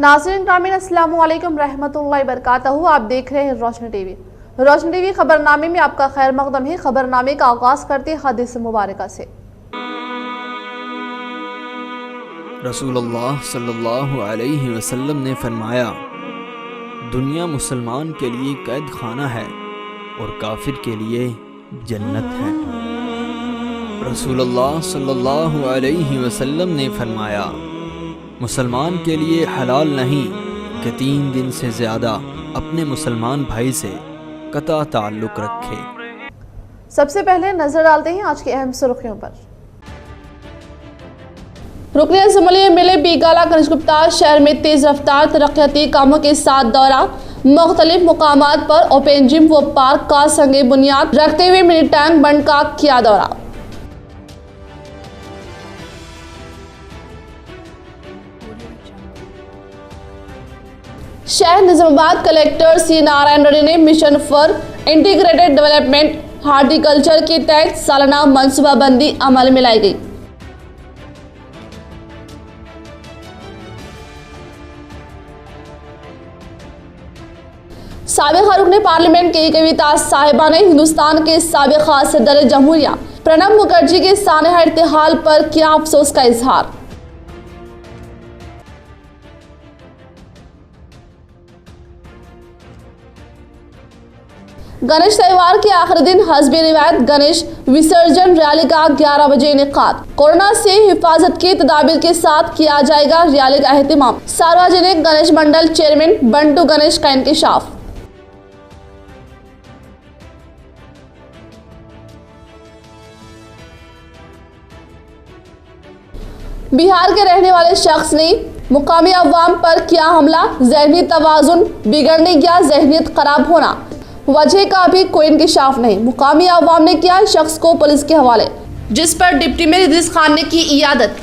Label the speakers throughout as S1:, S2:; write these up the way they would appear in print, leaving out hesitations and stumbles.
S1: नाज़रीन ग्रामीण अस्सलामु अलैकुम रहमतुल्लाहि बरकातहू। आप देख रहे हैं रोशनी टीवी। रोशनी टीवी खबरनामे में आपका खैर मकदम है। खबरनामे का आगाज करते हैं हदीस मुबारक से।
S2: रसूलुल्लाह सल्लल्लाहु अलैहि वसल्लम ने फरमाया, दुनिया मुसलमान के लिए कैद खाना है और काफिर के लिए जन्नत है। रसूलुल्लाह सल्लल्लाहु अलैहि वसल्लम ने फरमाया, मुसलमान के लिए हलाल नहीं कि 3 दिन से ज़्यादा अपने मुसलमान भाई से कता ताल्लुक़ रखे।
S1: सबसे पहले नजर डालते हैं आज की अहम सुर्खियों पर। रुकने असम्बली एमएलए बीगाला गणेश गुप्ता शहर में तेज रफ्तार तरक्याती कामों के साथ दौरा। मुख्तलिफ मुकामात पर ओपन जिम व पार्क का संगे बुनियाद रखते हुए मिनी टैंक बंड का किया दौरा। शहर निजामाबाद कलेक्टर सी नारायण रेड्डी ने mission for integrated development horticulture के तहत सालाना मनसूबाबंदी अमल में लाई गई। साबिक़ रुकने पार्लियामेंट के कविता साहिबा ने हिंदुस्तान के साबिक़ सदर जमहूरिया प्रणब मुखर्जी के सानहा इर्तिहाल पर किया अफसोस का इजहार। गणेश त्योहार के आखिरी दिन हस्बे रिवायत गणेश विसर्जन रैली का 11 बजे इनेकाद। कोरोना से हिफाजत की तदाबीर के साथ किया जाएगा रैली का एहतिमाम। सार्वजनिक गणेश मंडल चेयरमैन बंटू गणेश का इंकशाफ। बिहार के रहने वाले शख्स ने मुकामी अवाम पर किया हमला। ज़हनी तवाज़ुन बिगड़ने या ज़हनियत खराब होना, वजह का भी कोई इंकशाफ नहीं। मुकामी अवाम ने किया शख्स को पुलिस के हवाले, जिस पर डिप्टी मेयर इदरीस खान ने की इयादत।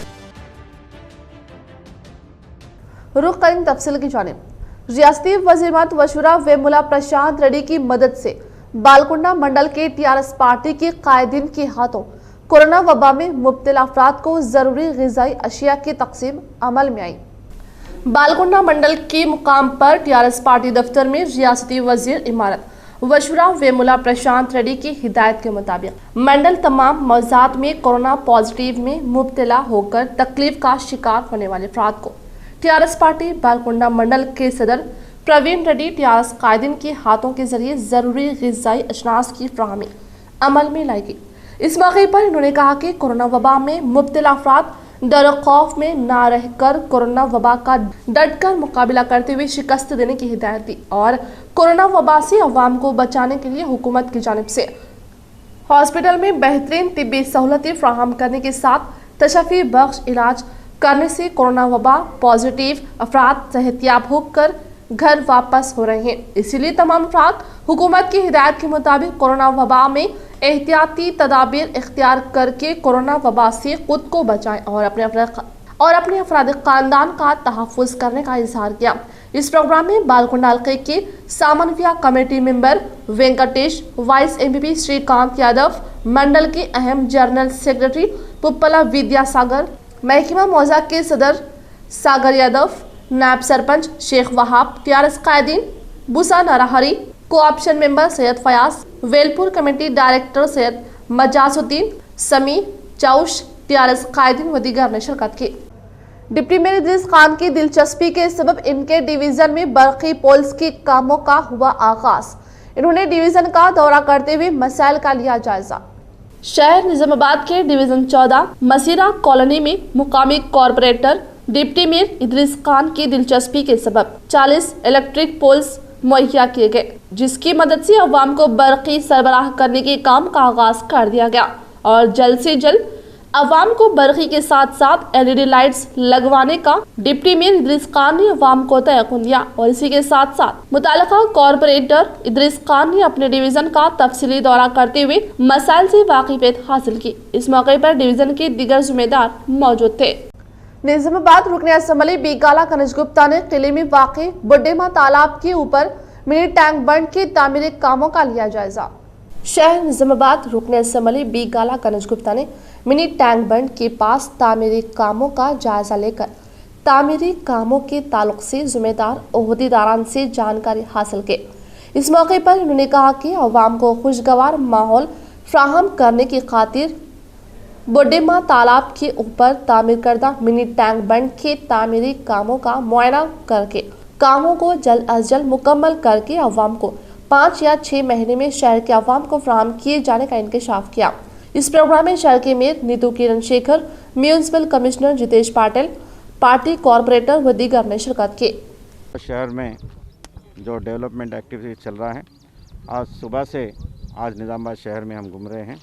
S1: रुख करें तफसील की जानिब। रियासती वज़ीर मशवरा वेमुला प्रशांत रेड्डी की मदद से बालकुंडा मंडल के टीआरएस पार्टी के कायदीन के हाथों कोरोना वबा में मुब्तला अफराद को जरूरी ग़िज़ाई अशिया की तकसीम अमल में आई। बालकुंडा मंडल के मुकाम पर टीआरएस पार्टी दफ्तर में रियासती वज़ीर इमारत मशवरा वेमुला प्रशांत रेड्डी की हिदायत के मुताबिक मंडल तमाम मौज़ात में कोरोना पॉजिटिव में मुब्तला होकर तकलीफ का शिकार होने वाले अफराद को टीआरएस पार्टी बालकुंडा मंडल के सदर प्रवीण रेड्डी टीआरएस कायदीन के हाथों के जरिए जरूरी ग़िज़ाई अजनास की फ्राहमी अमल में लाई गई। इस मौके पर इन्होंने कहा कि कोरोना वबा में मुब्तला अफराद डर खौफ में ना रहकर कोरोना वबा का डटकर मुकाबला करते हुए शिकस्त देने की हिदायत दी और कोरोना वबा से अवाम को बचाने के लिए हुकूमत की जानिब से हॉस्पिटल में बेहतरीन तिब्बी सहूलतें फ्राहम करने के साथ तशफ़ी बख्श इलाज करने से कोरोना वबा पॉजिटिव अफराद सेहतियाब होकर घर वापस हो रहे हैं। इसीलिए तमाम अफराद हुकूमत की हिदायत के मुताबिक कोरोना वबा में एहतियाती तदाबीर इख्तियार करके कोरोना वबा से खुद को बचाएं और अपने अफराद खानदान का तहफ़्फ़ुज़ करने का इजहार किया। इस प्रोग्राम में बालकुंडा हल्के के सामनविया committee member Venkatesh, vice MP Srikanth Yadav, mandal के अहम जनरल सेक्रेटरी पुप्पला विद्यासागर, महकमा मौजा के सदर सागर यादव, नायब सरपंच शेख वहाब, टीआरएस कायदीन Busa Narahari, co-option member Syed Fayaz, Velpur committee director Syed Majasuddin, Sami Chaush, TRS कायदीन व दीगर ने शिरकत की। डिप्टी मेयर इदरीस खान की दिलचस्पी के सबब इनके डिवीजन में बरक़ी पोल्स के कामों का हुआ आगाज। इन्होंने डिवीजन का दौरा करते हुए मसाइल का लिया जायजा। शहर निजामाबाद के डिवीजन 14 मसीरा कॉलोनी में मुकामी corporator deputy mayor Idris Khan की दिलचस्पी के सबब 40 इलेक्ट्रिक पोल्स मुहैया किए गए, जिसकी मदद से अवाम को बरक़ी सरबराह करने के काम का आगाज कर दिया गया और जल्द से जल्द अवाम को बरक़ी के साथ साथ एलईडी लाइट्स लगवाने का डिप्टी मेयर इदरीस खान ने अवाम को तयक़ुन दिया और इसी के साथ साथ मुताल्लिक़ा कॉरपोरेटर इदरीस खान ने अपने डिवीजन का तफसीली दौरा करते हुए मसाइल से वाकिफियत हासिल की। इस मौके पर डिवीजन के दीगर जिम्मेदार मौजूद थे। निजामाबाद रुकने असम्बली बीगाला गणेश गुप्ता ने किले में वाक़े बुड्ढेमा तालाब के ऊपर मिनी टैंक बंड के तामीरी कामों का लिया जायजा। शहर निजामाबाद रुकने असम्बली बीगाला गणेश गुप्ता ने मिनी टैंक बंड के पास तामीरी कामों का जायजा लेकर तामीरी कामों के ताल्लुक से जिम्मेदार ओहदेदारान से जानकारी हासिल की। इस मौके पर उन्होंने कहा कि अवाम को खुशगवार माहौल फ्राहम करने की खातिर बुड्ढेमा तालाब के ऊपर तामीर करदा मिनी टैंक बंड के तामीरी कामों का मुआयना करके कामों को जल्द अज जल्द मुकम्मल करके अवाम को 5 या 6 महीने में शहर के अवाम को फराहम किए जाने का इंकशाफ किया। इस प्रोग्राम में शहर के mayor Neetu Kiran Shekhar, municipal commissioner Jitesh Patil, party corporator व दीगर ने शिरकत की।
S3: शहर में जो डेवलपमेंट एक्टिविटी चल रहा है, आज सुबह से आज निज़ामाबाद शहर में हम घूम रहे हैं।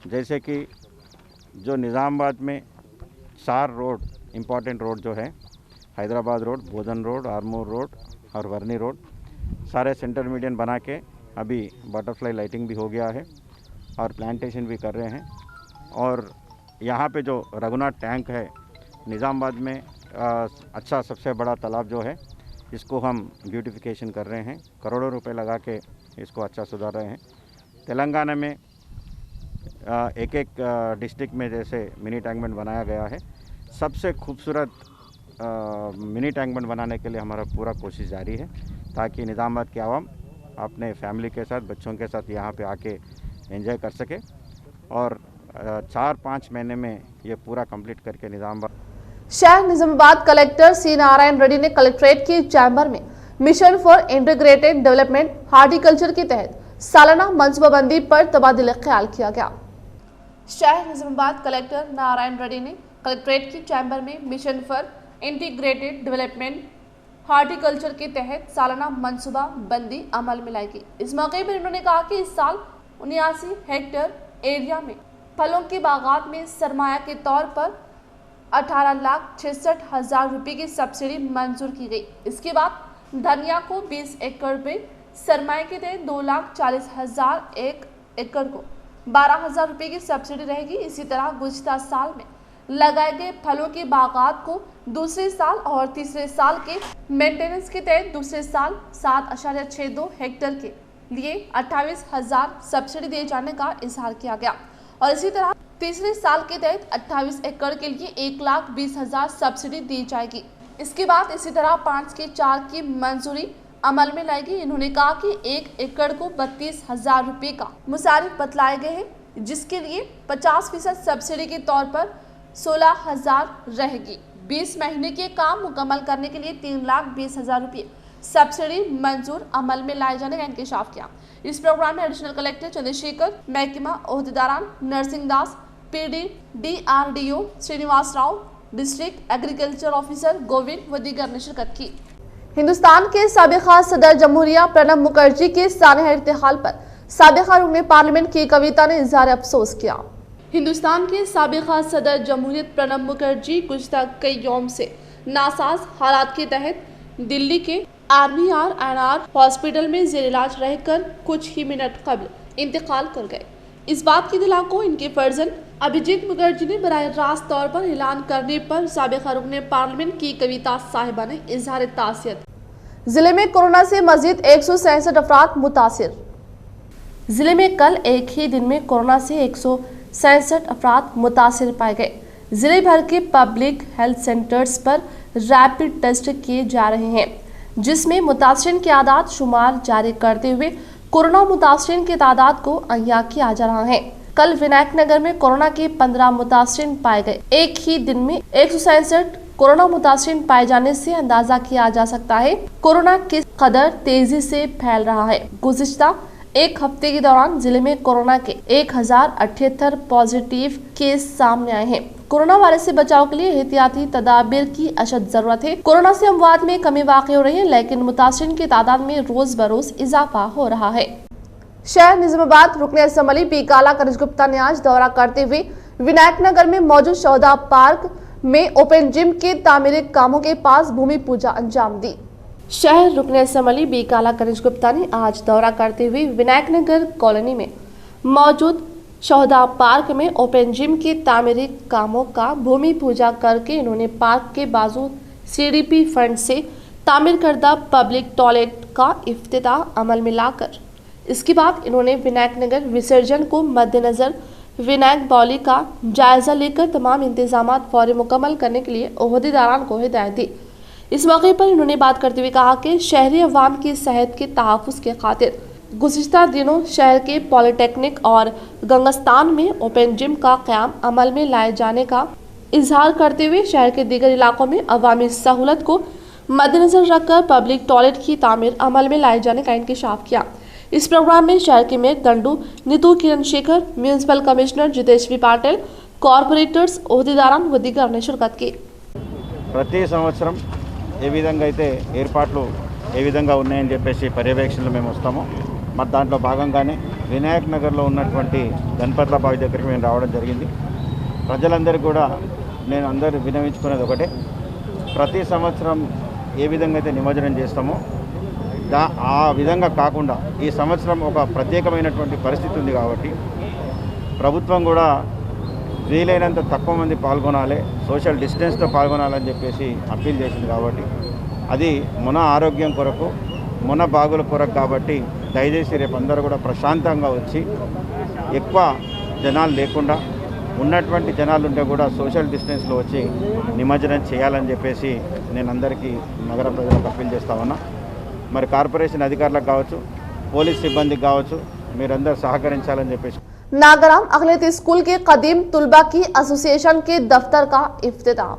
S3: जैसे कि जो निज़ामाबाद में 4 रोड इम्पॉर्टेंट रोड जो है, हैदराबाद रोड, बोधन रोड, आरमूर रोड और वर्नी रोड, सारे सेंटर मीडियन बना के अभी बटरफ्लाई लाइटिंग भी हो गया है और प्लांटेशन भी कर रहे हैं। और यहाँ पे जो रघुनाथ टैंक है निज़ामाबाद में अच्छा सबसे बड़ा तालाब जो है, इसको हम ब्यूटिफिकेशन कर रहे हैं, करोड़ों रुपए लगा के इसको अच्छा सुधार रहे हैं। तेलंगाना में एक एक डिस्ट्रिक्ट में जैसे मिनी टैंक बंड बनाया गया है। सबसे खूबसूरत मिनी टैंक बंड बनाने के लिए हमारा पूरा कोशिश जारी है, ताकि निज़ामाबाद के आवाम अपने फैमिली के साथ, बच्चों के साथ यहाँ पे आके एंजॉय कर सके और 4-5 महीने में ये पूरा कंप्लीट करके निज़ामाबाद।
S1: शहर निजामाबाद कलेक्टर सी नारायण रेड्डी ने कलेक्ट्रेट के चैम्बर में mission for integrated development horticulture के तहत सालाना मनसूबाबंदी पर तबादला ख्याल किया गया। शहर निजामाबाद कलेक्टर नारायण रेड्डी ने कलेक्ट्रेट के चैम्बर में mission for integrated development horticulture के तहत सालाना मनसूबाबंदी अमल में लाएगी। इस मौके पर उन्होंने कहा कि इस साल 79 हेक्टेयर एरिया में फलों के बागात में सरमाया के तौर पर 18,66,000 रुपये की सब्सिडी मंजूर की गई। इसके बाद धनिया को 20 एकड़ पे सरमाए के तहत 2,40,000 एक एकड़ को 12,000 रुपये की सब्सिडी रहेगी। इसी तरह गुज़िश्ता साल में लगाए गए फलों के बागात को दूसरे साल और तीसरे साल के मेंटेनेंस के तहत दूसरे साल 7.62 हेक्टेयर के लिए 28,000 सब्सिडी दिए जाने का इजहार किया गया और इसी तरह तीसरे साल के तहत 28 एकड़ के लिए 1,20,000 सब्सिडी दी जाएगी। इसके बाद इसी तरह 5 के 4 की मंजूरी अमल में लाएगी। इन्होंने कहा कि 1 एकड़ को 32,000 रुपये का मुसारिफ बतलाए गए हैं, जिसके लिए 50% सब्सिडी के तौर पर 16,000 रहेगी। 20 महीने के काम मुकम्मल करने के लिए 3,20,000 रुपये सब्सिडी मंजूर अमल में लाए जाने का इंकशाफ किया। इस प्रोग्राम में एडिशनल कलेक्टर चंद्रशेखर, महकमा ओहदेदारान Narsimha Das, PD, DRDO Srinivas Rao, district agriculture officer Govind व दीगर ने शिरकत की। हिंदुस्तान के साबिका सदर जमहूरिया प्रणब मुखर्जी के सानहा इर्तिहाल पर साबिका रुकन पार्लियामेंट की कविता ने इजहार अफसोस किया। हिंदुस्तान के साबिका सदर जमहूरियत प्रणब मुखर्जी गुज़िश्ता कई यौम से नासाज हालात के तहत दिल्ली के RVR हॉस्पिटल में जेर इलाज रहकर कुछ ही मिनट कबल इंतकाल कर गए। इस बात की इत्तला को इनके फर्जन अभिजीत मुखर्जी ने बराह रास्त तौर पर ऐलान करने पर साबिका रुकन पार्लियामेंट की कविता साहिबा ने इजहार तासियत। जिले में कोरोना से मजीद 167 अफराद मुतासिर। जिले में कल एक ही दिन में कोरोना से 167 अफराद मुतासिर पाए गए। जिले भर के पब्लिक हेल्थ सेंटर्स पर रैपिड टेस्ट किए जा रहे हैं, जिसमें मुतासिरीन के आदाद शुमार जारी करते हुए कोरोना मुतासिरीन की तादाद को अहिया किया जा रहा है। कल विनायक नगर में कोरोना के 15 मुतासिरीन पाए गए। एक ही दिन में 167 कोरोना मुतासिरीन पाए जाने से अंदाजा किया जा सकता है कोरोना किस कदर तेजी से फैल रहा है। गुज़िश्ता एक हफ्ते के दौरान जिले में कोरोना के 1078 पॉजिटिव केस सामने आए हैं। कोरोना वायरस से बचाव के लिए एहतियाती तदाबीर की अशद जरूरत है। कोरोना से अमवात में कमी वाक़ई हो रही है, लेकिन मुतासिरीन की तादाद में रोज बरोज इजाफा हो रहा है। शहर निजामाबाद रुकन असम्बली पी काला कनिज गुप्ता ने आज दौरा करते हुए विनायक नगर में मौजूद शोहदा पार्क में ओपन जिम के तामीरी कामों के पास भूमि पूजा अंजाम दी। शहर रुकन असम्बली बी काला कनिज गुप्ता ने आज दौरा करते हुए विनायक नगर कॉलोनी में मौजूद शोहदा पार्क में ओपन जिम के तामीरी कामों का भूमि पूजा करके इन्होंने पार्क के बाजू CDP फंड से तामीर करदा पब्लिक टॉयलेट का इफ्तिताह अमल में लाकर इसके बाद इन्होंने विनायक नगर विसर्जन को मद्देनजर विनायक बौली का जायजा लेकर तमाम इंतजाम फौरी मुकम्मल करने के लिए ओहदेदारान को हिदायत दी। इस मौके पर उन्होंने बात करते हुए कहा कि शहरी अवाम की सेहत के तहफ़्फ़ुज़ के खातिर गुज़िश्ता दिनों शहर के पॉलिटेक्निक और गंगस्तान में ओपन जिम का क़याम अमल में लाए जाने का इजहार करते हुए शहर के दीगर इलाकों में अवामी सहूलत को मद्देनजर रखकर पब्लिक टॉयलेट की तामीर अमल में लाए जाने का इंकशाफ किया। इस प्रोग्राम में शहर के mayor Dandu Neetu Kiran Shekhar, municipal commissioner Jiteshwari Patil, corporators, ओहदेदारान व दीगर ने शिरकत की।
S3: ప్రతి సంవత్సరం ఏ విధంగా అయితే ఏర్పాట్లు ఏ విధంగా ఉన్నాయని చెప్పేసి పర్యవేక్షణలో మేము వస్తామో మరి దాంట్లో భాగంగానే వినాయక్ నగర్లో ఉన్నటువంటి గణపతుల బావి దగ్గరికి మేము రావడం జరిగింది. ప్రజలందరికీ కూడా నేను అందరూ వినవించుకునేది ఒకటే, ప్రతి సంవత్సరం ఏ విధంగా అయితే నిమజ్జనం చేస్తామో ఆ విధంగా కాకుండా ఈ సంవత్సరం ఒక ప్రత్యేకమైనటువంటి పరిస్థితి ఉంది కాబట్టి ప్రభుత్వం కూడా వీలైనంత తక్కువ మంది పాల్గొనాలి, సోషల్ డిస్టెన్స్తో పాల్గొనాలని చెప్పేసి అప్పీల్ చేసింది. కాబట్టి అది మన ఆరోగ్యం కొరకు, మన బాగుల కొరకు కాబట్టి దయచేసి రేపు అందరూ కూడా ప్రశాంతంగా వచ్చి ఎక్కువ జనాలు లేకుండా ఉన్నటువంటి జనాలు ఉంటే కూడా సోషల్ డిస్టెన్స్లో వచ్చి నిమజ్జనం చేయాలని చెప్పేసి నేను అందరికీ నగర ప్రజలకు అప్పీల్ చేస్తా ఉన్నా. మరి కార్పొరేషన్ అధికారులకు కావచ్చు, పోలీస్ సిబ్బందికి కావచ్చు, మీరందరూ సహకరించాలని చెప్పేసి
S1: नागराम अकलियती स्कूल के कदीम तुलबा की एसोसिएशन के दफ्तर का इफ्तिताह।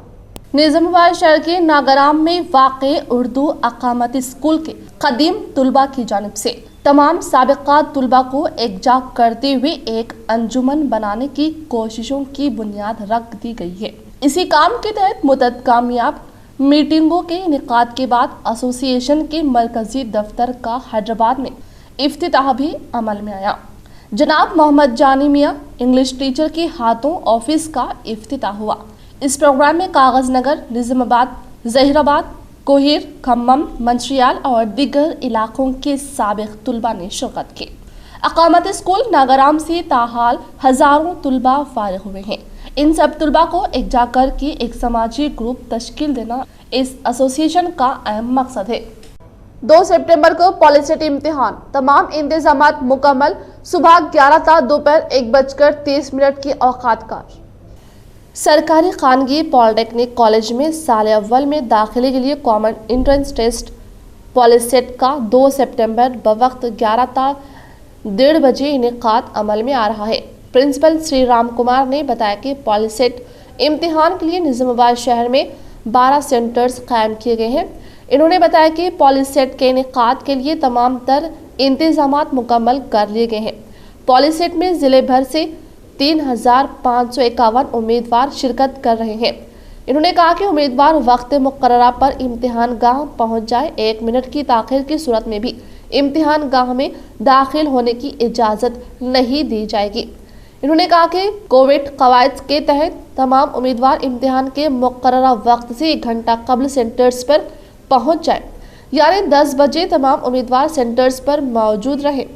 S1: निजामाबाद शहर के नागराम में वाक़े उर्दू अकामती स्कूल के कदीम तुलबा की जानिब से तमाम साबिका तुलबा को एकजा करते हुए एक अंजुमन बनाने की कोशिशों की बुनियाद रख दी गई है। इसी काम के तहत मुतअद्दिद कामयाब मीटिंगों के इनेकाद के बाद एसोसिएशन के मरकजी दफ्तर का हैदराबाद में इफ्तिताह भी अमल में आया। जनाब मोहम्मद जानी मियाँ इंग्लिश टीचर के हाथों ऑफिस का इफ्तिताह हुआ। इस प्रोग्राम में कागज नगर, निजामाबाद, जहीराबाद, कोहिर, खम्मम, मंचियाल और दीगर इलाकों के साबिक तुलबा ने शिरकत की। अकामत स्कूल नागराम से ताहाल हजारों तुलबा फारिग हुए हैं। इन सब तुलबा को एकजा करके एक समाजी ग्रुप तश्कील देना इस एसोसिएशन का अहम मकसद है। 2 सितंबर को पॉलिसेट इम्तिहान, तमाम इंतजामात मुकम्मल। सुबह 11 था, दोपहर 1:30 की औकात का। सरकारी खानगी पॉलिटेक्निक कॉलेज में साल अव्वल में दाखिले के लिए कॉमन एंट्रेंस टेस्ट पॉलिसेट का 2 सितंबर बवक्त 11 था 1:30 बजे इनेकाद अमल में आ रहा है। प्रिंसिपल श्री राम कुमार ने बताया कि पॉलिसेट इम्तिहान के लिए निजामाबाद शहर में 12 सेंटर्स कायम किए गए हैं। इन्होंने बताया कि पॉलिसेट के इनेकाद के लिए तमाम तर इंतजामात मुकम्मल कर लिए गए हैं। पॉलिसेट में ज़िले भर से 3551 उम्मीदवार शिरकत कर रहे हैं। इन्होंने कहा कि उम्मीदवार वक्त मुकर्ररा पर इम्तिहान गाह पहुँच जाए, 1 मिनट की ताख़ीर की सूरत में भी इम्तिहान गाह में दाखिल होने की इजाज़त नहीं दी जाएगी। इन्होंने कहा कि कोविड कवायद के तहत तमाम उम्मीदवार इम्तिहान के मुकर्ररा वक्त से 1 घंटा कबल सेंटर्स पर पहुंच जाए, यानी 10 बजे तमाम उम्मीदवार सेंटर्स पर मौजूद रहे।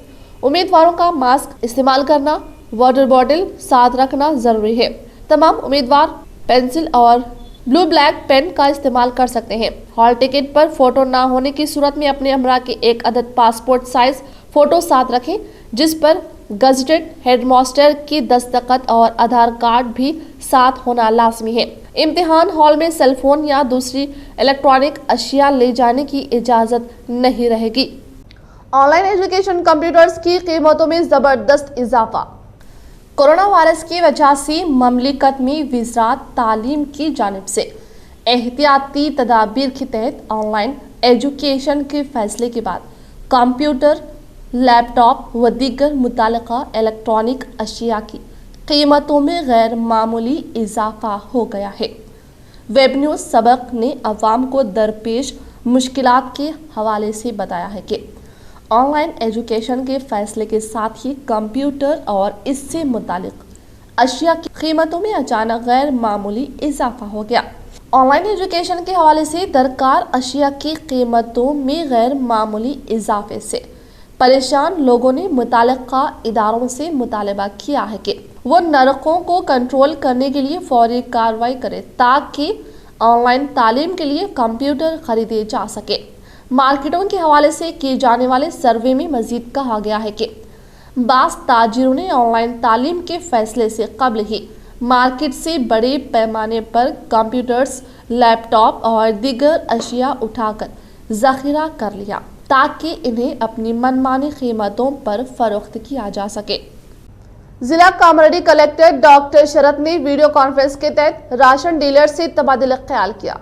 S1: उम्मीदवारों का मास्क इस्तेमाल करना, वाटर बॉटल साथ रखना जरूरी है। तमाम उम्मीदवार पेंसिल और ब्लू ब्लैक पेन का इस्तेमाल कर सकते हैं। हॉल टिकट पर फोटो ना होने की सूरत में अपने हमरा के एक अदद पासपोर्ट साइज फोटो साथ रखें, जिस पर गजटेड हेडमास्टर की दस्तखत और आधार कार्ड भी साथ होना लाजमी है। इम्तिहान हॉल में सेलफोन या दूसरी इलेक्ट्रॉनिक अशिया ले जाने की इजाज़त नहीं रहेगी। ऑनलाइन एजुकेशन कंप्यूटर्स की कीमतों में ज़बरदस्त इजाफा। कोरोना वायरस की वजह से ममलिकत में वज़ारत तालीम की जानिब से एहतियाती तदाबीर के तहत ऑनलाइन एजुकेशन के फैसले के बाद कंप्यूटर, लैपटॉप व दीगर मुताल्लिका इलेक्ट्रॉनिक अशिया की कीमतों में गैर मामूली इजाफा हो गया है। वेब न्यूज़ सबक ने अवाम को दरपेश मुश्किलात के हवाले से बताया है कि ऑनलाइन एजुकेशन के फैसले के साथ ही कंप्यूटर और इससे मुतालिक अशिया की कीमतों में अचानक गैर मामूली इजाफा हो गया। ऑनलाइन एजुकेशन के हवाले से दरकार अशिया की कीमतों में गैर मामूली इजाफे से परेशान लोगों ने मुताल्लिका इदारों से मुतालबा किया है कि वो नरकों को कंट्रोल करने के लिए फौरी कार्रवाई करे ताकि ऑनलाइन तालीम के लिए कंप्यूटर खरीदे जा सके। मार्केटों के हवाले से किए जाने वाले सर्वे में मजीद कहा गया है कि बास ताजिरों ने ऑनलाइन तालीम के फैसले से कब्ल ही मार्केट से बड़े पैमाने पर कंप्यूटर्स, लैपटॉप और दीगर अशिया उठाकर जखीरा कर लिया ताकि इन्हें अपनी मनमानी कीमतों पर फरोख्त किया जा सके। जिला कामारेड्डी कलेक्टर डॉक्टर शरद ने वीडियो कॉन्फ्रेंस के तहत राशन डीलर से तबादला ख्याल किया।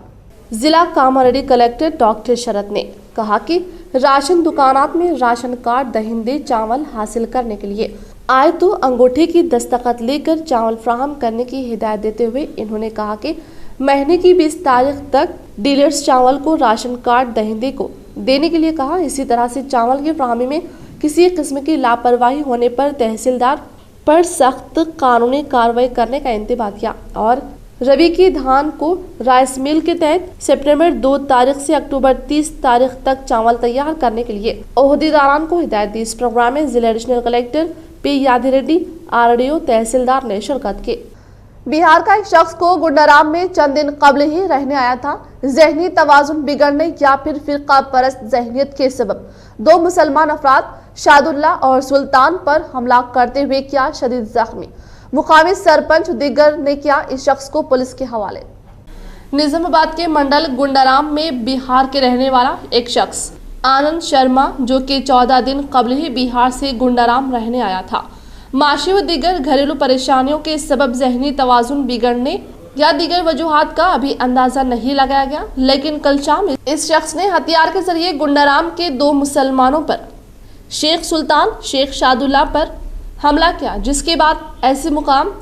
S1: जिला कामारेड्डी कलेक्टर डॉक्टर शरद ने कहा कि राशन दुकानात में राशन कार्ड दहिंदे चावल हासिल करने के लिए आए तो अंगूठे की दस्तखत लेकर चावल फ्राहम करने की हिदायत देते हुए इन्होंने कहा कि महीने की 20 तारीख तक डीलर्स चावल को राशन कार्ड दहिंदे को देने के लिए कहा। इसी तरह से चावल की फ्राहमी में किसी किस्म की लापरवाही होने पर तहसीलदार पर सख्त कानूनी कार्रवाई करने का इंतबाह किया और रवि की धान को राइस मिल के तहत सितंबर 2 तारीख से अक्टूबर 30 तारीख तक चावल तैयार करने के लिए ओहदेदारान को हिदायत दी। इस प्रोग्राम में जिला एडिशनल कलेक्टर पी यादिरेड्डी, आरडीओ, तहसीलदार ने शिरकत की। बिहार का एक शख्स को गुंडाराम में चंद दिन कबल ही रहने आया था। जहनी तवाजुन बिगड़ने या फिर फिरका परस्त जहनियत के सबब 2 मुसलमान अफराद शादुल्ला और सुल्तान पर हमला करते हुए किया शदीद जख्मी। मुकामी सरपंच दिगर ने किया इस शख्स को पुलिस के हवाले। निजामाबाद के मंडल गुंडाराम में बिहार के रहने वाला एक शख्स आनंद शर्मा, जो कि 14 दिन कबल ही बिहार से गुंडाराम रहने आया था, माशी व दीगर घरेलू परेशानियों के सबब जहनी तवाजुन बिगड़ने या दीगर वजूहात का अभी अंदाजा नहीं लगाया गया, लेकिन कल शाम इस शख्स ने हथियार के जरिए गुंडाराम के 2 मुसलमानों पर शेख सुल्तान, शेख शादुल्ला पर हमला किया, जिसके बाद ऐसे मुकाम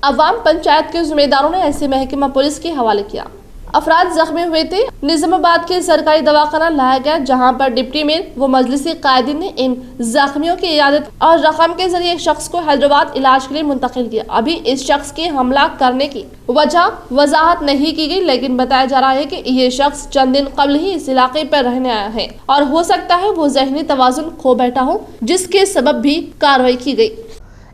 S1: अवाम पंचायत के जिम्मेदारों ने ऐसे महकमा पुलिस के हवाले किया। अफराद जख्मी हुए थे। निजामाबाद के सरकारी दवाखाना लाया गया, जहां पर डिप्टी मेयर व मजलिसी कायदीन ने इन जख्मियों की इयादत और रकम के जरिए एक शख्स को हैदराबाद इलाज के लिए मुंतकिल किया। अभी इस शख्स के हमला करने की वजह वजाहत नहीं की गई, लेकिन बताया जा रहा है कि ये शख्स चंद दिन कबल ही इस इलाके पर रहने आया है और हो सकता है वो जहनी तवाजुन खो बैठा हो, जिसके सबब भी कार्रवाई की गई।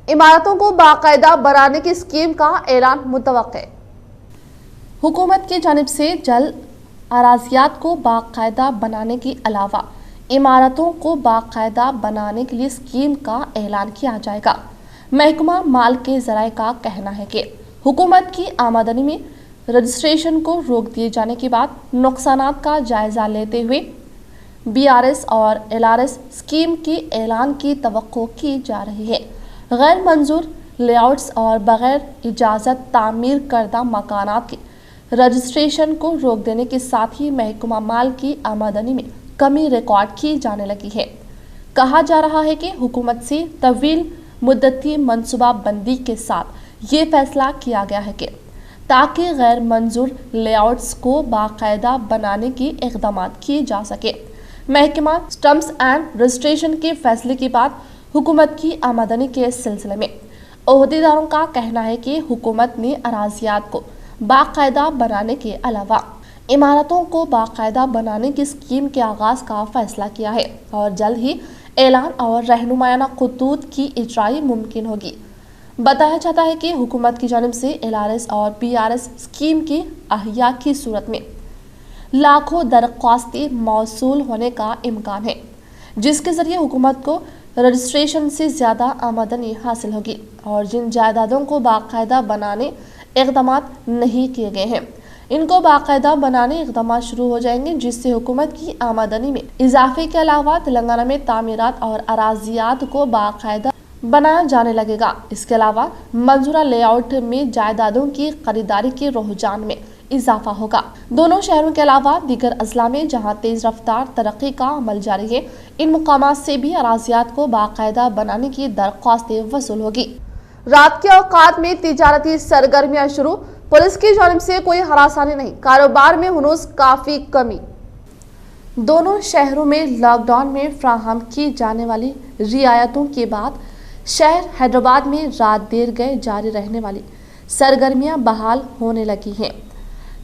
S1: इमारतों को बाकायदा बनाने की स्कीम का ऐलान मुतवक्के। हुकूमत की जानिब से जल्द अराजियात को बाकायदा बनाने के अलावा इमारतों को बाकायदा बनाने के लिए स्कीम का ऐलान किया जाएगा। महकमा माल के ज़राए का कहना है कि हुकूमत की आमदनी में रजिस्ट्रेशन को रोक दिए जाने के बाद नुकसानात का जायज़ा लेते हुए BRS और LRS स्कीम के ऐलान की तवक्को की जा रही है। गैर मंजूर लेआउट्स और बगैर इजाज़त तामीर करदा मकानात की रजिस्ट्रेशन को रोक देने के साथ ही महकमा माल की आमदनी में कमी रिकॉर्ड की जाने लगी है। कहा जा रहा है कि हुकूमत से तवील मुद्दती मनसूबा बंदी के साथ ये फैसला किया गया है कि ताकि गैर मंजूर लेआउट्स को बाकायदा बनाने के इक़दाम किए जा सके। महकमा स्टम्प्स एंड रजिस्ट्रेशन के फैसले के बाद हुकूमत की आमदनी के सिलसिले में ओहदेदारों का कहना है कि हुकूमत ने अराजियात को बाकायदा बनाने के अलावा इमारतों को बाकायदा बनाने की स्कीम के आगाज़ का फैसला किया है और जल्द ही ऐलान और रहनुमायाना खतूत की इजराई मुमकिन होगी। बताया जाता है कि हुकूमत की जानिब से LRS और BRS स्कीम की अहिया की सूरत में लाखों दरख्वास्तें मौसूल होने का इम्कान है, जिसके ज़रिए हुकूमत को रजिस्ट्रेशन से ज़्यादा आमदनी हासिल होगी और जिन जायदादों को बाकायदा बनाने इक़दाम नहीं किए गए हैं, इनको बाकायदा बनाने इक़दाम शुरू हो जाएंगे, जिससे हुकूमत की आमदनी में इजाफे के अलावा तेलंगाना में तामीरात और अराजियात को बाकायदा बनाया जाने लगेगा। इसके अलावा मंजूरा लेआउट में जायदादों की खरीदारी के रुझान में इजाफा होगा। दोनों शहरों के अलावा दीगर अजला में जहां तेज रफ्तार तरक्की का अमल जारी है, इन मुकामात से भी अराजियात को बाकायदा बनाने की दरख्वास्तें वसूल होगी। रात के औकात में तिजारती सरगर्मियां शुरू, पुलिस की जानिब से कोई हरासानी नहीं, कारोबार में हुनूस काफी कमी। दोनों शहरों में लॉकडाउन में फ्राहम की जाने वाली रियायतों के बाद शहर हैदराबाद में रात देर गए जारी रहने वाली सरगर्मियां बहाल होने लगी हैं,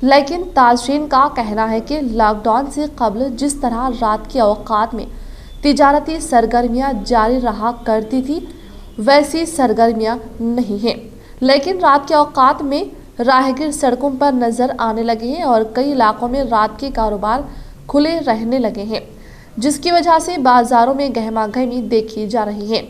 S1: लेकिन ताजरीन का कहना है कि लॉकडाउन से कबल जिस तरह रात के औकात में तिजारती सरगर्मियां जारी रहा करती थी, वैसी सरगर्मियां नहीं हैं। लेकिन रात के औकात में राहगीर सड़कों पर नजर आने लगे हैं और कई इलाकों में रात के कारोबार खुले रहने लगे हैं, जिसकी वजह से बाजारों में गहमा गहमी देखी जा रही है।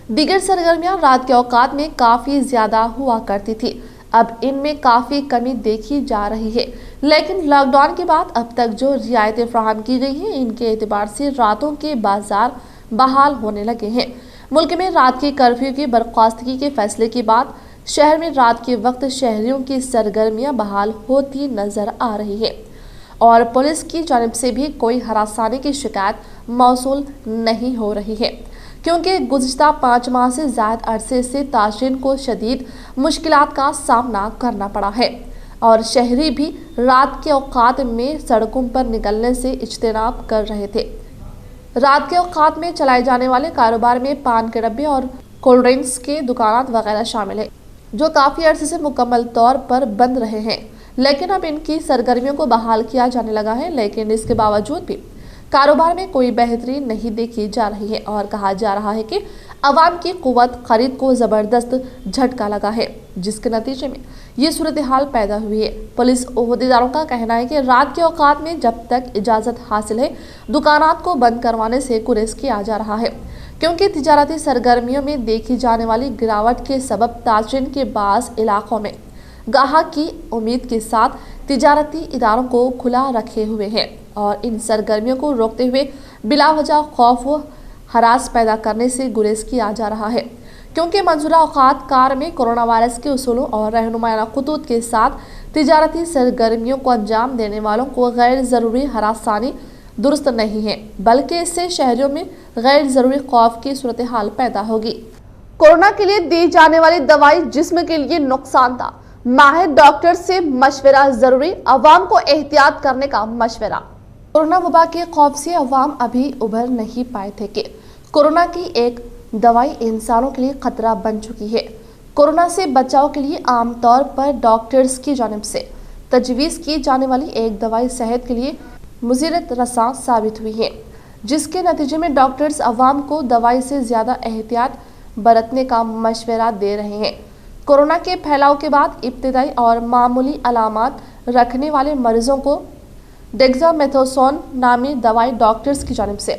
S1: दीगर सरगर्मियां रात के औकात में काफी ज्यादा हुआ करती थी। अब इनमें काफी कमी देखी जा रही है, लेकिन लॉकडाउन के बाद अब तक जो रियायतें फराहम की गई हैं, इनके एतबार से रातों के बाजार बहाल होने लगे हैं। मुल्क में रात के कर्फ्यू की बर्खास्तगी के फैसले के बाद शहर में रात के वक्त शहरियों की सरगर्मियां बहाल होती नजर आ रही है और पुलिस की जानिब से भी कोई हरासानी की शिकायत मौसूल नहीं हो रही है, क्योंकि गुज़िश्ता 5 माह से ज़्यादा अरसे से ताशीन को शदीद मुश्किलात का सामना करना पड़ा है और शहरी भी रात के औकात में सड़कों पर निकलने से इज्तनाब कर रहे थे। रात के औकात में चलाए जाने वाले कारोबार में पान के डब्बे और कोल्ड ड्रिंक्स के दुकानात वगैरह शामिल है, जो काफ़ी अरसे से मुकम्मल तौर पर बंद रहे हैं, लेकिन अब इनकी सरगर्मियों को बहाल किया जाने लगा है। लेकिन इसके बावजूद भी कारोबार में कोई बेहतरी नहीं देखी जा रही है और कहा जा रहा है कि अवाम की कुव्वत खरीद को ज़बरदस्त झटका लगा है, जिसके नतीजे में ये सूरत हाल पैदा हुई है। पुलिस ओहदेदारों का कहना है कि रात के औकात में जब तक इजाज़त हासिल है, दुकानात को बंद करवाने से गुरेज किया जा रहा है, क्योंकि तिजारती सरगर्मियों में देखी जाने वाली गिरावट के सबब ताशीन के बाज़ इलाकों में गाहक की उम्मीद के साथ तिजारती इदारों को खुला रखे हुए हैं और इन सरगर्मियों को रोकते हुए बिलावजह खौफ व हरास पैदा करने से गुरेज किया जा रहा है, क्योंकि मंजूरा औकात कार में कोरोना वायरस के उसूलों और रहनुमाना खतूत के साथ तिजारती सरगर्मियों को अंजाम देने वालों को गैर ज़रूरी हरासानी दुरुस्त नहीं है, बल्कि इससे शहरियों में गैर ज़रूरी खौफ की सूरत हाल पैदा होगी।
S4: कोरोना के लिए दी जाने वाली दवाई जिस्म के लिए नुकसानदा, माहिर डॉक्टर से मशवरा जरूरी, अवाम को एहतियात करने का मशवरा।
S1: कोरोना वबा के खौफ से अवाम अभी उभर नहीं पाए थे कि कोरोना की एक दवाई इंसानों के लिए खतरा बन चुकी है। कोरोना से बचाव के लिए आमतौर पर डॉक्टर्स की जानिब से तजवीज़ की जाने वाली एक दवाई सेहत के लिए मुज़ीरत रसा साबित हुई है, जिसके नतीजे में डॉक्टर्स अवाम को दवाई से ज़्यादा एहतियात बरतने का मशवरा दे रहे हैं। कोरोना के फैलाव के बाद इब्तिदाई और मामूली अलामात रखने वाले मरीजों को डेक्सामेथासोन नामी दवाई डॉक्टर्स की जानिब से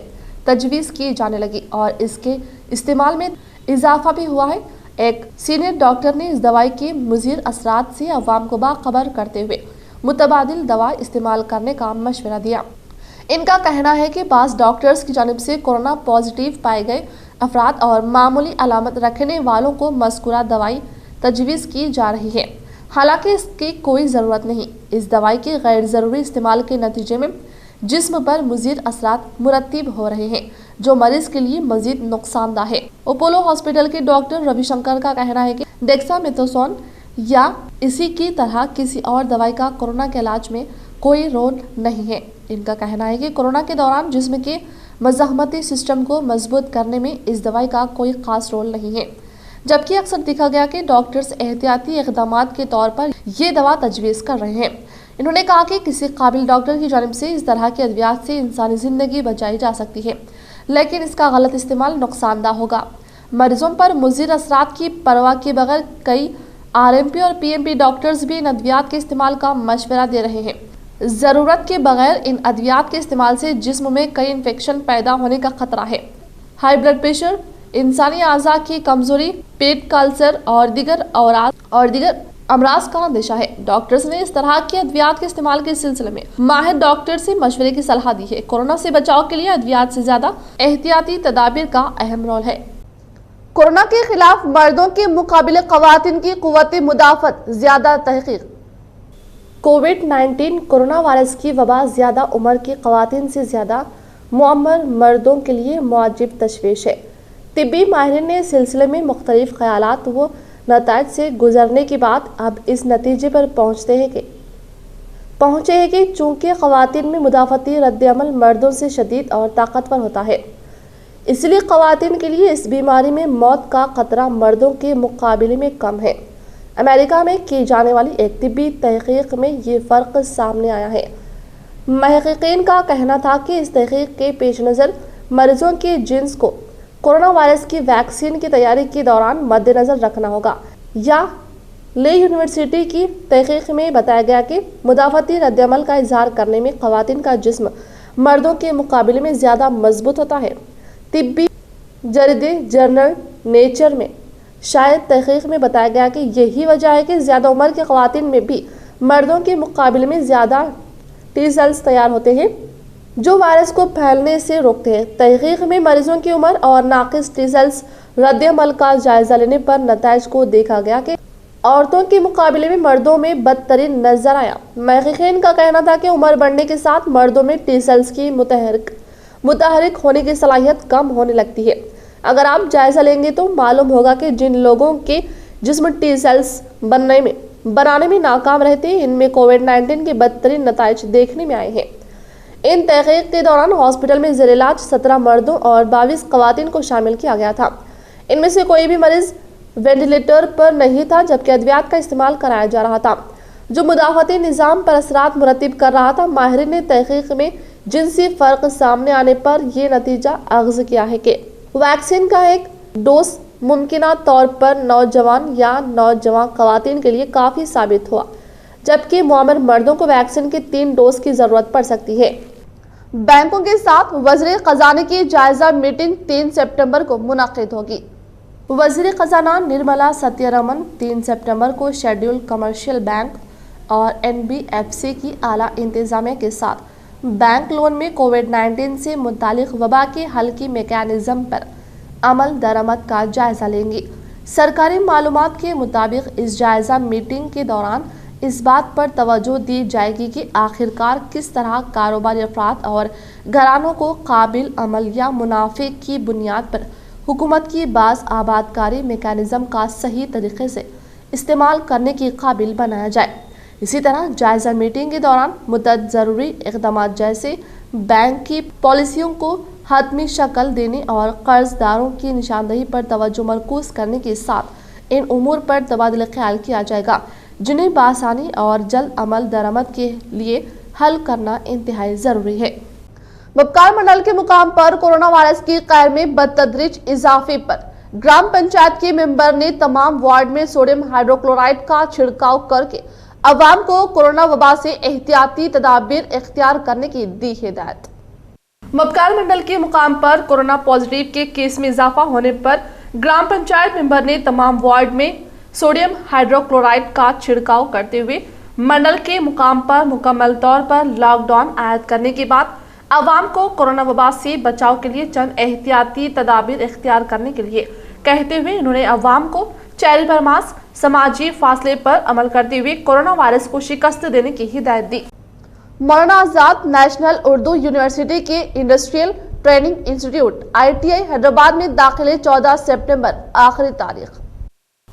S1: तजवीज़ की जाने लगी और इसके इस्तेमाल में इजाफा भी हुआ है। एक सीनियर डॉक्टर ने इस दवाई के मुज़िर असरात से अवाम को बाखबर करते हुए मुतबादिल दवा इस्तेमाल करने का मशवरा दिया। इनका कहना है कि बाज़ डॉक्टर्स की जानिब से कोरोना पॉजिटिव पाए गए अफराद और मामूली अलामत रखने वालों को मज़कूरा दवाई तजवीज़ की जा रही है, हालांकि इसकी कोई ज़रूरत नहीं। इस दवाई के गैर ज़रूरी इस्तेमाल के नतीजे में जिस्म पर मुज़ीर असरात मुरतब हो रहे हैं, जो मरीज़ के लिए मज़ीद नुकसानदा है। अपोलो हॉस्पिटल के डॉक्टर रविशंकर का कहना है कि डेक्सामेथासोन या इसी की तरह किसी और दवाई का कोरोना के इलाज में कोई रोल नहीं है। इनका कहना है कि कोरोना के दौरान जिस्म के मज़ाहमती सिस्टम को मजबूत करने में इस दवाई का कोई ख़ास रोल नहीं है, जबकि अक्सर देखा गया कि डॉक्टर्स एहतियाती इक़दामात के तौर पर ये दवा तजवीज़ कर रहे हैं। इन्होंने कहा कि किसी काबिल डॉक्टर की जानिब से इस तरह के अद्वियात से इंसानी ज़िंदगी बचाई जा सकती है, लेकिन इसका गलत इस्तेमाल नुकसानदा होगा। मरीजों पर मुज़िर असरात की परवाह के बगैर कई RMP और PMP डॉक्टर्स भी इन अद्वियात के इस्तेमाल का मशवरा दे रहे हैं। ज़रूरत के बगैर इन अद्वियात के इस्तेमाल से जिस्म में कई इन्फेक्शन पैदा होने का खतरा है। हाई ब्लड प्रेशर, इंसानी आज़ा की कमजोरी, पेट कैंसर और दीगर अमराज का अंदेशा है। डॉक्टर्स ने इस तरह के अद्वियात के इस्तेमाल के सिलसिले में माहिर डॉक्टर से मशवरे की सलाह दी है। कोरोना से बचाव के लिए अद्वियात से ज्यादा एहतियाती तदाबीर का अहम रोल है।
S4: कोरोना के खिलाफ मर्दों के मुकाबले ख़वातीन की कुव्वत मुदाफ़त ज्यादा तहकीक।
S1: कोविड-19 कोरोना वायरस की वबा ज़्यादा उम्र की ख़वातीन से ज़्यादा मुअम्मर मर्दों के लिए मौजिब तशवीश है। तिब्बी माहिरीन ने इस सिलसिले में मुख्तलिफ ख़यालात व नताइज से गुजरने के बाद अब इस नतीजे पर पहुँचे हैं कि चूँकि ख़वातीन में मुदाफ़ती रद्द-ए-अमल मर्दों से शदीद और ताकतवर होता है, इसलिए ख़वातीन के लिए इस बीमारी में मौत का ख़तरा मर्दों के मुकाबले में कम है। अमेरिका में की जाने वाली एक तिब्बी तहक़ीक़ में ये फ़र्क सामने आया है। महक़ीक़ीन का कहना था कि इस तहक़ीक़ के पेश नज़र मरीजों के जिन्स को कोरोना वायरस की वैक्सीन की तैयारी के दौरान मद्देनज़र रखना होगा। या ले यूनिवर्सिटी की तहक़ीक़ में बताया गया कि मुदाफ़ती रद्द-ए-अमल का इज़हार करने में ख़वातीन का जिस्म मर्दों के मुकाबले में ज़्यादा मजबूत होता है। तिब्बी जरीदे जर्नल
S4: नेचर में शायद तहकीक में बताया गया कि यही वजह है कि ज़्यादा उम्र के ख़वातीन में भी मर्दों के मुकाबले में ज़्यादा टी सेल्स तैयार होते हैं जो वायरस को फैलने से रोकते हैं। तहकीक में मरीजों की उम्र और नाकिस टी सेल्स रद्द-ए-अमल का जायजा लेने पर नताइज को देखा गया कि औरतों के मुकाबले में मर्दों में बदतरीन नजर आया। महक़ीक़ीन का कहना था कि उम्र बढ़ने के साथ मर्दों में टी सेल्स की मुतहरिक होने की सलाहियत कम होने लगती है। अगर आप जायजा लेंगे तो मालूम होगा कि जिन लोगों के जिस्म टी सेल्स बनाने में नाकाम रहते हैं, इनमें कोविड-19 के बदतरीन नताइज देखने में आए हैं। इन तहकीक के दौरान हॉस्पिटल में ज़ेर इलाज 17 मर्दों और 22 ख़वातीन को शामिल किया गया था। इनमें से कोई भी मरीज वेंटिलेटर पर नहीं था, जबकि अद्वियात का इस्तेमाल कराया जा रहा था जो मुदाफ़ती निज़ाम पर असरात मुरतब कर रहा था। माहिरीन ने तहकीक में जिनसी फ़र्क सामने आने पर यह नतीजा अख्ज़ किया है कि वैक्सीन का एक डोज मुमकिना तौर पर नौजवान ख़वातीन के लिए काफ़ी साबित हुआ, जबकि मुआमर मर्दों को वैक्सीन के 3 डोज की ज़रूरत पड़ सकती है।
S1: बैंकों के साथ वज़ीर ख़ज़ाने की जायजा मीटिंग 3 सितंबर को मुनक़िद होगी।
S4: वज़ीर ख़ज़ाना निर्मला सीतारमण 3 सितंबर को शेड्यूल कमर्शियल बैंक और NBFC की आला इंतज़ामिया के साथ बैंक लोन में कोविड-19 से मुतालिक वबा के हल की मेकैनिज़्म पर अमल दरामद का जायज़ा लेंगी। सरकारी मालूमात के मुताबिक इस जायज़ा मीटिंग के दौरान इस बात पर तवज्जो दी जाएगी कि आखिरकार किस तरह कारोबारी अफराद और घरानों को काबिल अमल या मुनाफे की बुनियाद पर हुकूमत की बाज़ आबादकारी मेकैनिज़्म का सही तरीके से इस्तेमाल करने की काबिल बनाया जाए। इसी तरह जायज़ा मीटिंग के दौरान मुतअद्दिद ज़रूरी इक़दाम जैसे बैंक की पॉलिसियों को हतमी शक्ल देने और कर्जदारों की निशानदही पर तवज्जो मरकूज़ करने के साथ इन उमूर पर तबादला ख्याल किया जाएगा जिन्हें बासानी और जल्द अमल दरामद के लिए हल करना इंतहाई ज़रूरी है।
S1: बबकार मंडल के मुकाम पर कोरोना वायरस की कहर में बतदरीज इजाफे पर ग्राम पंचायत के मेंबर ने तमाम वार्ड में सोडियम हाइड्रोक्लोराइड का छिड़काव करके अवाम को कोरोना वबा से एहतियाती तदाबीर इख्तियार करने की दी हिदायत।
S4: बबकार मंडल के मुकाम पर कोरोना पॉजिटिव के केस में इजाफा होने पर ग्राम पंचायत मेंबर ने तमाम वार्ड में सोडियम हाइड्रोक्लोराइड का छिड़काव करते हुए मंडल के मुकाम पर मुकम्मल तौर पर लॉकडाउन आयद करने के बाद अवाम को कोरोना वबा से बचाव के लिए चंद एहतियाती तदाबीर इख्तियार करने के लिए कहते हुए उन्होंने अवाम को चेहरे पर मास्क, समाजी फासले पर अमल करते हुए कोरोना वायरस को शिकस्त देने की हिदायत दी।
S1: मौलाना आजाद नेशनल उर्दू यूनिवर्सिटी के industrial training institute ITI Hyderabad में दाखिले 14 सितंबर आखिरी तारीख।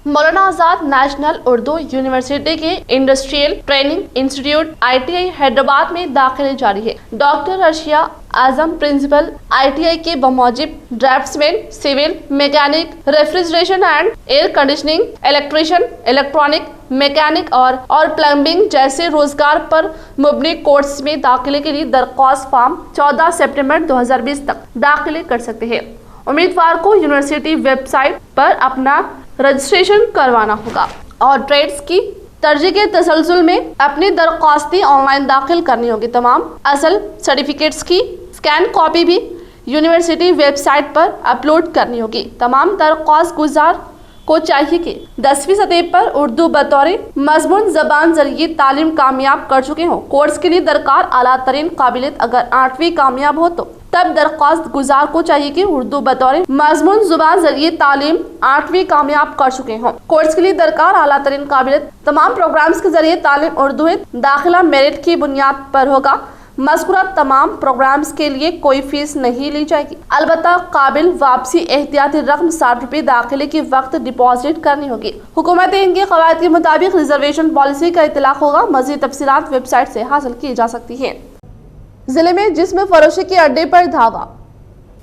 S4: मौलाना आजाद नेशनल उर्दू यूनिवर्सिटी के industrial training institute ITI Hyderabad में दाखिले जारी है। Doctor Rashiya Azam principal ITI के बमौजिब draftsman, civil, mechanic, refrigeration and air conditioning, electrician, electronic, mechanic और प्लम्बिंग जैसे रोजगार पर मुबनी कोर्स में दाखिले के लिए दरख्वास्त फॉर्म 14 सितंबर 2020 तक दाखिले कर सकते हैं। उम्मीदवार को यूनिवर्सिटी वेबसाइट पर अपना रजिस्ट्रेशन करवाना होगा और ट्रेड्स की तरजीह के तसलसल में अपनी दरख्वास्तें ऑनलाइन दाखिल करनी होगी। तमाम असल सर्टिफिकेट्स की स्कैन कॉपी भी यूनिवर्सिटी वेबसाइट पर अपलोड करनी होगी। तमाम दरख्वास्त गुजार को चाहिए कि 10वीं सतह पर उर्दू बतौर मजमून ज़बान जरिए तालीम कामयाब कर चुके हों। कोर्स के लिए दरकार आला तरीन काबिलियत अगर 8वीं कामयाब हो तो तब दरख्वास्त गुजार को चाहिए कि उर्दू बतौर मजमून ज़ुबान जरिए तालीम 8वीं कामयाब कर चुके हों। कोर्स के लिए दरकार आला तरीन काबिलियत तमाम प्रोग्राम्स के जरिए तालीम उर्दू है। दाखिला मेरिट की बुनियाद पर होगा। मज़कूरा तमाम प्रोग्राम्स के लिए कोई फीस नहीं ली जाएगी। अलबत्ता काबिल वापसी एहतियाती रकम 60 रुपये दाखिले के वक्त डिपॉजिट करनी होगी। हुकूमत इनके क़वायद के मुताबिक रिजर्वेशन पॉलिसी का इतलाक़ होगा। मज़ीद तफसीलात वेबसाइट से हासिल की जा सकती है।
S1: जिले में जिस्म फरोशी के अड्डे पर धावा।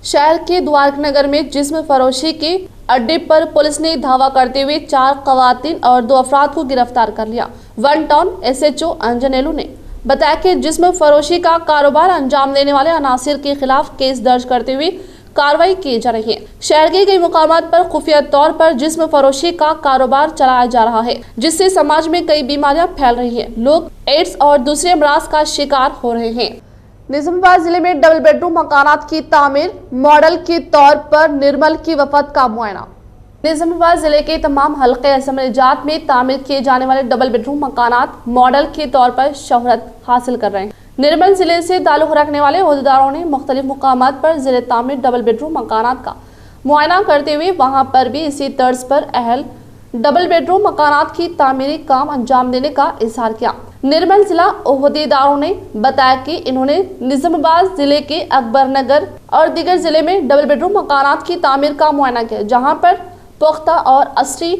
S4: शहर के द्वारकनगर में जिस्म फरोशी के अड्डे पर पुलिस ने धावा करते हुए 4 ख़वातीन और 2 अफराद को गिरफ्तार कर लिया। वन टाउन SHO अंजनेलू ने बताया कि जिस्म फरोशी का कारोबार अंजाम देने वाले अनासिर के खिलाफ केस दर्ज करते हुए कार्रवाई की जा रही है। शहर के कई मुकामात पर खुफिया तौर पर जिस्म फरोशी का कारोबार चलाया जा रहा है, जिससे समाज में कई बीमारियां फैल रही हैं। लोग एड्स और दूसरे अमराज का शिकार हो रहे हैं।
S1: निजामाबाद जिले में डबल बेडरूम मकानात की तामीर, मॉडल के तौर पर निर्मल की वफात का मुआयना।
S4: निजामाबाद जिले के तमाम हल्के असम्बलीजात में तामीर किए जाने वाले डबल बेडरूम मकानात मॉडल के तौर पर शोहरत हासिल कर रहे हैं। निर्मल जिले से ताल्लुक रखने वाले ओहदेदारों ने मुख्तलिफ मुकामात पर जिले तामीर डबल बेडरूम मकानात का मुआयना करते हुए वहां पर भी इसी तर्ज पर अहल डबल बेडरूम मकानात की तामीरी काम अंजाम देने का इजहार किया। निर्मल जिला ओहदेदारों ने बताया कि इन्होंने निजामाबाद जिले के अकबरनगर और दीगर जिले में डबल बेडरूम मकानात की तामीर का मुआयना किया, जहां पर पुख्ता और असरी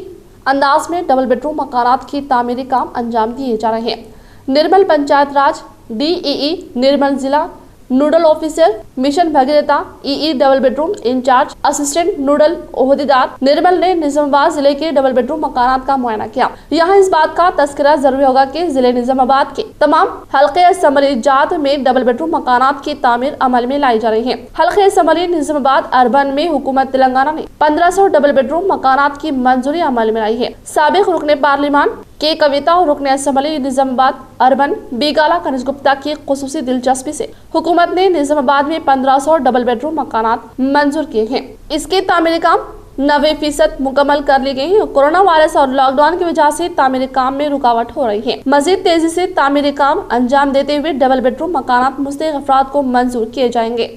S4: अंदाज में डबल बेडरूम मकानात की तामीरी काम अंजाम दिए जा रहे हैं। निर्मल पंचायत राज DEE निर्मल जिला nodal officer mission Bhagiratha EE double bedroom in-charge assistant nodal ओहदेदार निर्मल ने निजामाबाद जिले के डबल बेडरूम मकानात का मुआयना किया। यहाँ इस बात का तस्करा जरूरी होगा कि जिले निजामाबाद के तमाम हल्के असम्बलीजात में डबल बेडरूम मकानात की तामीर अमल में लाई जा रही है। हल्के असम्बली निजामाबाद अर्बन में हुकूमत तेलंगाना ने 1500 डबल बेडरूम मकानात की मंजूरी अमल में लाई है। साबिक रुकने पार्लिमान के कविता और रुकने असम्बली निजामाबाद अर्बन बीगाला कनिज गुप्ता की खुसूसी दिलचस्पी से हुकूमत ने निजामाबाद में 1500 डबल बेडरूम मकानात मंजूर किए हैं। इसके तामीरी काम 90% मुकम्मल कर ली गई है। कोरोना वायरस और लॉकडाउन की वजह से तामीरी काम में रुकावट हो रही है। मजीद तेजी से तामीरी काम अंजाम देते हुए डबल बेडरूम मकानात मुस्तहिक अफराद को मंजूर किए जाएंगे।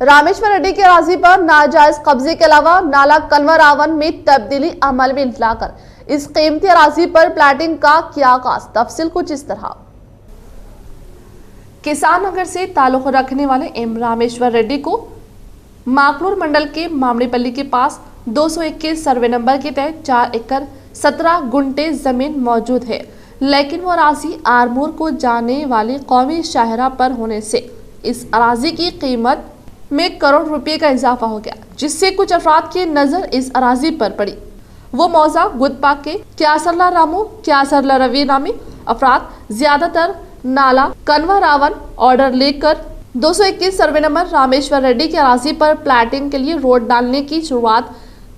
S1: रामेश्वर रेड्डी के अराजी पर नाजायज कब्जे के अलावा नाला कन्वरावन में तब्दीली अमल में लाकर इस कीमती अराजी पर प्लाटिंग का किया आगाज। तफसील कुछ इस तरह।
S4: किसान नगर से ताल्लुक रखने वाले एम रामेश्वर रेड्डी को माकलूर मंडल के मामड़ीपल्ली के पास 221 सर्वे नंबर के तहत 4 एकड़ 17 गुंटे जमीन मौजूद है, लेकिन वो अराजी आरमूर को जाने वाली कौमी शाहरा पर होने से इस अराजी की कीमत में करोड़ रुपए का इजाफा हो गया, जिससे कुछ अफराद की नजर इस अराजी पर पड़ी। वो मौजा गुदपाक के क्यासरला रामू क्यासरला रवि नामी अफराद ज्यादातर नाला कन्वा रावन ऑर्डर लेकर 221 सर्वे नंबर रामेश्वर रेड्डी के अराजी पर प्लाटिंग के लिए रोड डालने की शुरुआत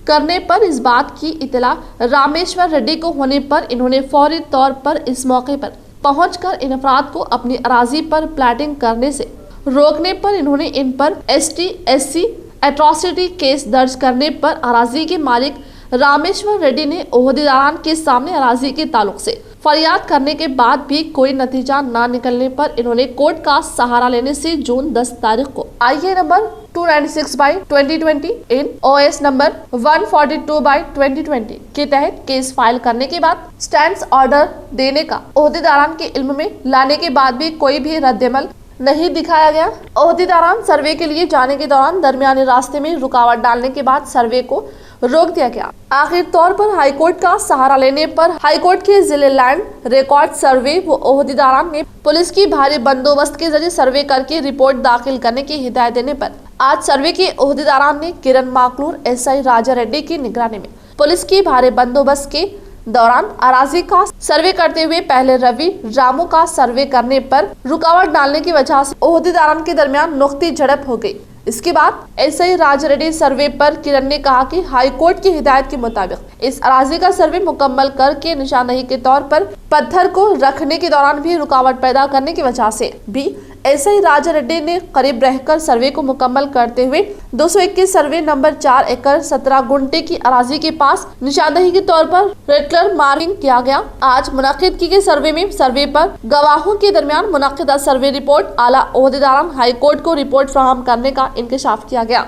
S4: करने पर इस बात की इतला रामेश्वर रेड्डी को होने पर इन्होंने फौरी तौर पर इस मौके पर पहुंचकर इन अफराद को अपनी अराजी पर प्लाटिंग करने से रोकने पर इन्होंने इन पर ST/SC एट्रॉसिटी केस दर्ज करने पर अराजी के मालिक रामेश्वर रेड्डी ने ओहदेदारान के सामने अराजी के ताल्लुक से फरियाद करने के बाद भी कोई नतीजा न निकलने पर इन्होंने कोर्ट का सहारा लेने से जून 10 तारीख को IA नंबर 296/2020 इन OS नंबर 142/2020 के तहत केस फाइल करने के बाद स्टैंड ऑर्डर देने का ओहदेदारान के इल्म में लाने के बाद भी कोई भी रद्दअमल नहीं दिखाया गया। ओहदेदारान सर्वे के लिए जाने के दौरान दरमियानी रास्ते में रुकावट डालने के बाद सर्वे को रोक दिया गया। आखिर तौर पर हाईकोर्ट का सहारा लेने पर हाईकोर्ट के जिले लैंड रिकॉर्ड सर्वे व ओहदेदारान ने पुलिस की भारी बंदोबस्त के जरिए सर्वे करके रिपोर्ट दाखिल करने की हिदायत देने पर आज सर्वे के ओहदेदारान ने किरण माकलूर SI राजा रेड्डी की निगरानी में पुलिस की भारी बंदोबस्त के दौरान अराजी का सर्वे करते हुए पहले रवि रामू का सर्वे करने पर रुकावट डालने की वजह से ओहदेदारान के दरमियान नुक्ती झड़प हो गई। इसके बाद SI राज रेड्डी सर्वे पर किरण ने कहा कि हाईकोर्ट की हिदायत के मुताबिक इस अराजी का सर्वे मुकम्मल करके निशानदही के तौर पर पत्थर को रखने के दौरान भी रुकावट पैदा करने की वजह से भी SI राज रेड्डी ने करीब रहकर सर्वे को मुकम्मल करते हुए 221 सर्वे नंबर 4 एकड़ 17 गुंटे की अराजी के पास निशानदही के तौर पर रेटलर मार्किंग किया गया। आज मुनक्किद की गई सर्वे में सर्वे पर गवाहों के दरमियान मुनक्किदा सर्वे रिपोर्ट आला ओहदेदारान हाईकोर्ट को रिपोर्ट फराहम करने का इंकशाफ किया गया।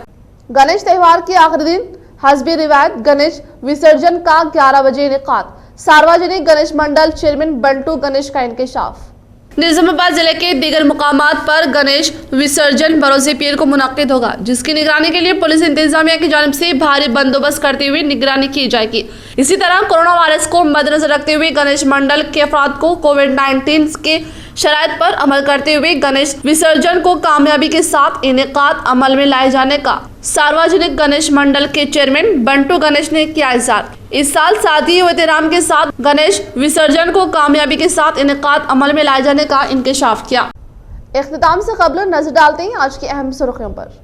S1: गणेश त्योहार के आखिरी दिन हस्बी रिवायत गणेश विसर्जन का 11 बजे इनेकाद। सार्वजनिक गणेश मंडल चेयरमैन बंटू गणेश का इंकशाफ।
S4: निजामाबाद जिले के दीगर मुकामात पर गणेश विसर्जन बरोज़े पीर को मुनक्किद होगा, जिसकी निगरानी के लिए पुलिस इंतजामिया की जानिब से भारी बंदोबस्त करते हुए निगरानी की जाएगी। इसी तरह कोरोना वायरस को मद्देनजर रखते हुए गणेश मंडल के अफराद को कोविड-19 के शराइत पर अमल करते हुए गणेश विसर्जन को कामयाबी के साथ इनेकाद अमल में लाए जाने का सार्वजनिक गणेश मंडल के चेयरमैन बंटू गणेश ने किया इज़हार। इस साल सादगी व एहतराम के साथ गणेश विसर्जन को कामयाबी के साथ इनेकाद अमल में लाए जाने का इंकशाफ किया।
S1: इख्तिताम से कबल नजर डालते हैं आज की अहम सुर्खियों पर।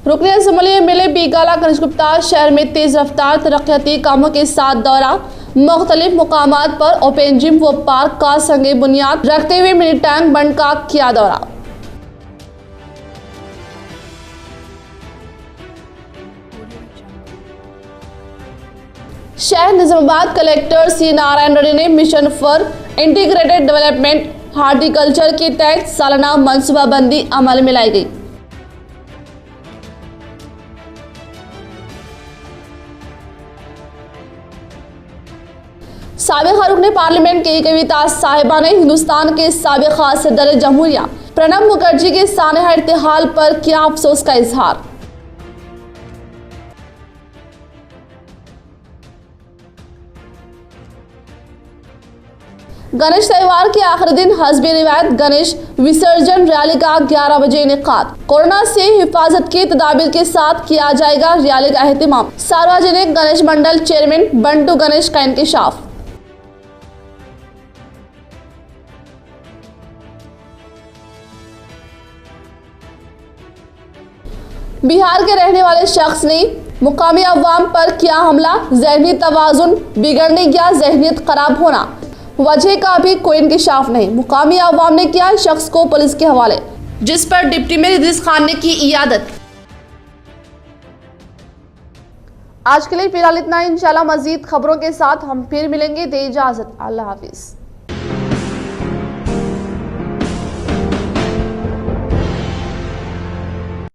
S4: रुकने असम्बली MLA बीगाला कनिज गुप्ता शहर में तेज रफ्तार तरक्याती कामों के साथ दौरा, मुख्तलिफ मुकामात पर ओपन जिम व पार्क का संगे बुनियाद रखते हुए मिनी टैंक बंड का किया दौरा। शहर निजामाबाद कलेक्टर सी नारायण रेड्डी ने mission for integrated development horticulture के तहत सालाना मनसूबाबंदी अमल में लाई गई। साबिक़ रुकन पार्लियामेंट के कविता साहिबा ने हिंदुस्तान के साबिक़ सदर जमहूरिया प्रणब मुखर्जी के सानहा इर्तिहाल पर किया अफसोस का इजहार। गणेश त्योहार के आखिरी दिन हस्बे रिवायत गणेश विसर्जन रैली का 11 बजे इनेकाद। कोरोना से हिफाजत की तदाबीर के साथ किया जाएगा रैली का एहतिमाम। सार्वजनिक गणेश मंडल चेयरमैन बंटू गणेश का इंकशाफ। बिहार के रहने वाले शख्स ने मुकामी अवाम पर किया हमला। ज़हनी तवाज़ुन बिगड़ने या ज़हनियत खराब होना, वजह का भी कोई इंकशाफ नहीं। मुकामी अवाम ने किया शख्स को पुलिस के हवाले, जिस पर डिप्टी मेयर इदरीस खान ने की इयादत।
S1: आज के लिए फिलहाल इतना। इंशाल्लाह मजीद खबरों के साथ हम फिर मिलेंगे। दे इजाजत। अल्लाह हाफिज।